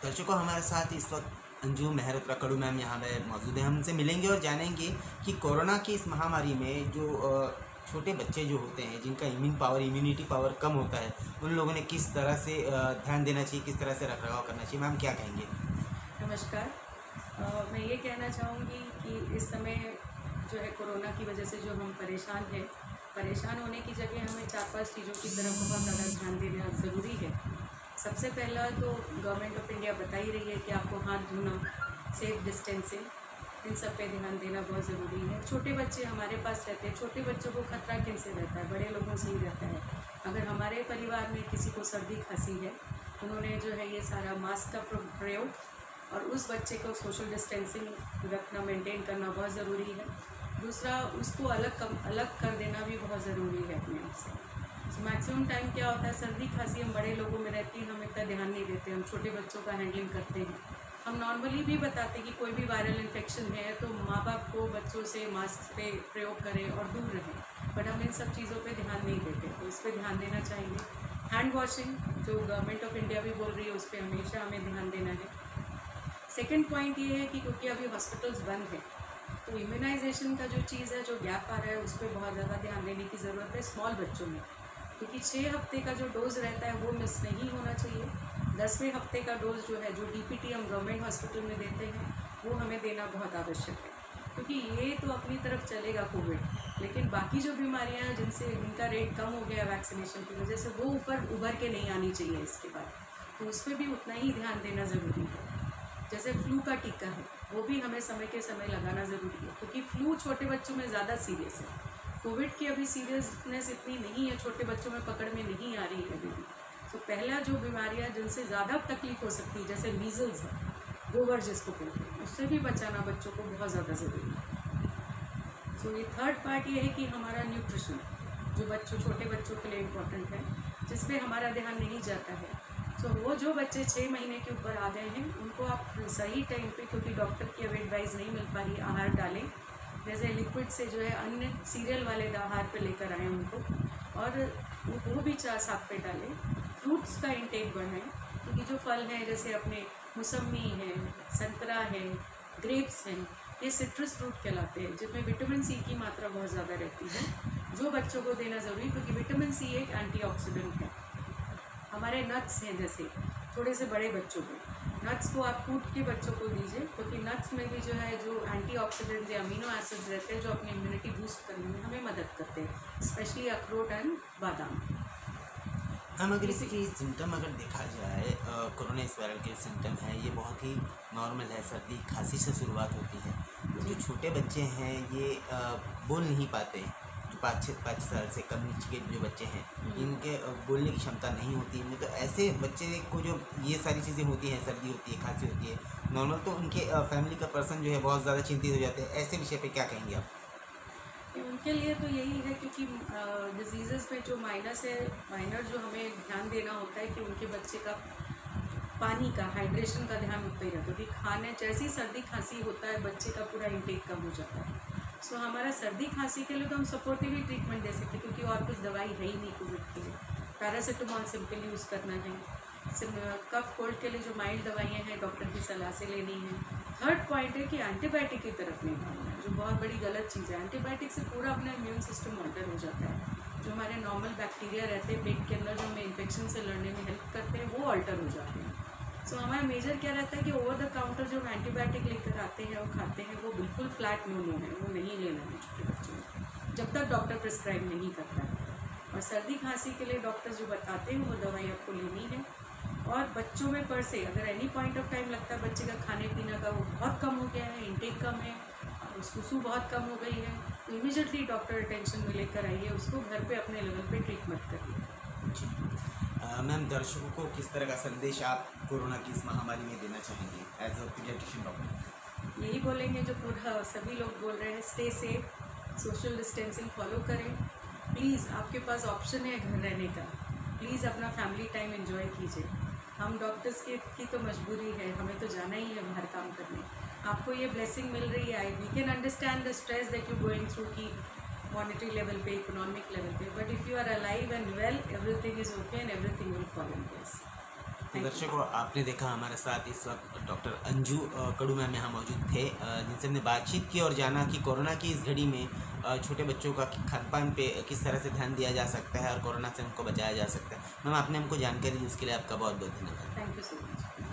दर्शकों, हमारे साथ इस वक्त अंजू मेहरोत्रा कडू मैम यहाँ पे मौजूद हैं। हम उनसे मिलेंगे और जानेंगे कि कोरोना की इस महामारी में जो छोटे बच्चे जो होते हैं, जिनका इम्यूनिटी पावर कम होता है, उन लोगों ने किस तरह से ध्यान देना चाहिए, किस तरह से रखरखाव करना चाहिए। मैम क्या कहेंगे? नमस्कार। मैं ये कहना चाहूँगी कि इस समय जो है कोरोना की वजह से जो हम परेशान होने की जगह हमें 4-5 चीज़ों की तरफ बहुत ज़्यादा ध्यान देना ज़रूरी है। सबसे पहला तो गवर्नमेंट ऑफ इंडिया बता ही रही है कि आपको हाथ धोना, सेफ डिस्टेंसिंग, इन सब पे ध्यान देना बहुत ज़रूरी है। छोटे बच्चे हमारे पास रहते हैं, छोटे बच्चों को खतरा किन से रहता है? बड़े लोगों से ही रहता है। अगर हमारे परिवार में किसी को सर्दी खांसी है, उन्होंने जो है ये सारा मास्क का प्रयोग और उस बच्चे को सोशल डिस्टेंसिंग रखना, मेंटेन करना बहुत ज़रूरी है। दूसरा, उसको अलग कर देना भी बहुत ज़रूरी है अपने आप से। मैक्सिमम टाइम क्या होता है, सर्दी खांसी हम बड़े लोगों में रहती है, हम इतना ध्यान नहीं देते, हम छोटे बच्चों का हैंडलिंग करते हैं। हम नॉर्मली भी बताते हैं कि कोई भी वायरल इन्फेक्शन है तो माँ बाप को बच्चों से मास्क पे प्रयोग करें और दूर रहें, बट हम इन सब चीज़ों पे ध्यान नहीं देते, तो इस पर ध्यान देना चाहिए। हैंड वॉशिंग जो गवर्नमेंट ऑफ इंडिया भी बोल रही है, उस पर हमेशा हमें ध्यान देना है। सेकेंड पॉइंट ये है कि क्योंकि अभी हॉस्पिटल्स बंद हैं, तो इम्यूनाइजेशन का जो चीज़ है, जो गैप आ रहा है, उस पर बहुत ज़्यादा ध्यान देने की ज़रूरत है स्मॉल बच्चों में, क्योंकि 6 हफ्ते का जो डोज़ रहता है वो मिस नहीं होना चाहिए। 10वें हफ्ते का डोज़ जो है, जो डीपीटी हम गवर्नमेंट हॉस्पिटल में देते हैं, वो हमें देना बहुत आवश्यक है, क्योंकि ये तो अपनी तरफ चलेगा कोविड, लेकिन बाकी जो बीमारियां हैं जिनका रेट कम हो गया वैक्सीनेशन की वजह से, वो ऊपर उभर के नहीं आनी चाहिए इसके बाद, तो उस पर भी उतना ही ध्यान देना ज़रूरी है। जैसे फ्लू का टीका है, वो भी हमें समय के समय लगाना ज़रूरी है, क्योंकि फ्लू छोटे बच्चों में ज़्यादा सीरियस है। कोविड की अभी सीरियसनेस इतनी नहीं है, छोटे बच्चों में पकड़ में नहीं आ रही है अभी भी। तो पहला जो बीमारियां जिनसे ज़्यादा तकलीफ हो सकती है, जैसे मीज़ल्स है, गोवर जिसको कहते हैं, उससे भी बचाना बच्चों को बहुत ज़्यादा ज़रूरी है। तो ये थर्ड पार्ट ये है कि हमारा न्यूट्रिशन जो छोटे बच्चों के लिए इम्पोर्टेंट है, जिस पे हमारा ध्यान नहीं जाता है। तो वो जो बच्चे 6 महीने के ऊपर आ गए हैं, उनको आप सही टाइम पे, क्योंकि डॉक्टर की अब एडवाइस नहीं मिल पा रही, आहार डालें, जैसे लिक्विड से जो है अन्य सीरियल वाले आहार पे लेकर आएँ उनको, और वो भी 4-7 पे डालें। फ्रूट्स का इंटेक बढ़ाएं, क्योंकि जो फल हैं जैसे अपने मौसमी है, संतरा है, ग्रेप्स हैं, ये सिट्रस फ्रूट कहलाते हैं, जिनमें विटामिन सी की मात्रा बहुत ज़्यादा रहती है, जो बच्चों को देना ज़रूरी, क्योंकि विटामिन सी एक एंटीऑक्सीडेंट है। हमारे नट्स हैं, जैसे थोड़े से बड़े बच्चों को नट्स को आप कूट के बच्चों को दीजिए, क्योंकि नट्स में भी जो है जो एंटीऑक्सीडेंट्स या अमीनो एसिड्स रहते हैं, जो अपनी इम्यूनिटी बूस्ट करने में हमें मदद करते हैं, स्पेशली अखरोट एंड बादाम। हम अगर इसकी सिम्टम अगर देखा जाए, कोरोना इस वायरल के सिम्टम है, ये बहुत ही नॉर्मल है, सर्दी खांसी से शुरुआत होती है। जो छोटे बच्चे हैं ये बोल नहीं पाते, जो 5 साल से कम नीचे के जो बच्चे हैं, इनके बोलने की क्षमता नहीं होती है। तो ऐसे बच्चे को जो ये सारी चीज़ें होती हैं, सर्दी होती है, खांसी होती है नॉर्मल, तो उनके फैमिली का पर्सन जो है बहुत ज़्यादा चिंतित हो जाते हैं। ऐसे विषय पे क्या कहेंगे आप? उनके लिए तो यही है, क्योंकि डिजीज़ में जो माइनर जो हमें ध्यान देना होता है कि उनके बच्चे का पानी का, हाइड्रेशन का ध्यान उतना ही रहता है, क्योंकि खाने जैसी सर्दी खांसी होता है, बच्चे का पूरा इंटेक कम हो जाता है। सो हमारा सर्दी खांसी के लिए तो हम सपोर्टिव ही ट्रीटमेंट दे सकते हैं, क्योंकि और कुछ दवाई है ही नहीं कोविड के लिए। पैरासीटामॉल सिंपल यूज़ करना है। कफ कोल्ड के लिए जो माइल्ड दवाइयाँ हैं, डॉक्टर की सलाह से लेनी है। थर्ड पॉइंट है कि एंटीबायोटिक की तरफ नहीं भागना है, जो बहुत बड़ी गलत चीज़ है। एंटीबायोटिक से पूरा अपना इम्यून सिस्टम ऑल्टर हो जाता है। जो हमारे नॉर्मल बैक्टीरिया रहते हैं पेट के अंदर, जो हमें इन्फेक्शन से लड़ने में हेल्प करते हैं, वो ऑल्टर हो जाते हैं। सो हमारा मेजर क्या रहता है कि ओवर द काउंटर जो एंटीबायोटिक लेकर आते हैं और खाते हैं, वो बिल्कुल फ्लैट नो है, वो नहीं लेना है छोटे बच्चों में, जब तक डॉक्टर प्रिस्क्राइब नहीं करता है। और सर्दी खांसी के लिए डॉक्टर जो बताते हैं वो दवाई आपको लेनी है। और बच्चों में पर से अगर एनी पॉइंट ऑफ टाइम लगता है बच्चे का खाने पीने का वो बहुत कम हो गया है, इंटेक कम है, सुसु बहुत कम हो गई है, तो इमीडिएटली डॉक्टर अटेंशन में लेकर आइए, उसको घर पे अपने लेवल पे ट्रीटमेंट करिए। जी मैम, दर्शकों को किस तरह का संदेश आप कोरोना की इस महामारी में देना चाहेंगे एज अ पीडियाट्रिशियन डॉक्टर? यही बोलेंगे जो पूरा सभी लोग बोल रहे हैं, stay safe, social distancing follow करें। प्लीज़, आपके पास ऑप्शन है घर रहने का, प्लीज़ अपना फैमिली टाइम एंजॉय कीजिए। हम डॉक्टर्स की तो मजबूरी है, हमें तो जाना ही है बाहर काम करने। आपको ये ब्लेसिंग मिल रही है, we can understand the stress that you going through की मॉनेटरी लेवल पे, इकोनॉमिक लेवल पे, but if you are alive and well, everything is okay and everything will fall in place. तो दर्शकों, आपने देखा हमारे साथ इस वक्त डॉक्टर अंजू कड़ू मैम यहाँ मौजूद थे, जिनसे हमने बातचीत की और जाना कि कोरोना की इस घड़ी में छोटे बच्चों का खान पान पे किस तरह से ध्यान दिया जा सकता है और कोरोना से उनको बचाया जा सकता है। मैम, आपने हमको जानकारी दी, उसके लिए आपका बहुत बहुत धन्यवाद। Thank you so much.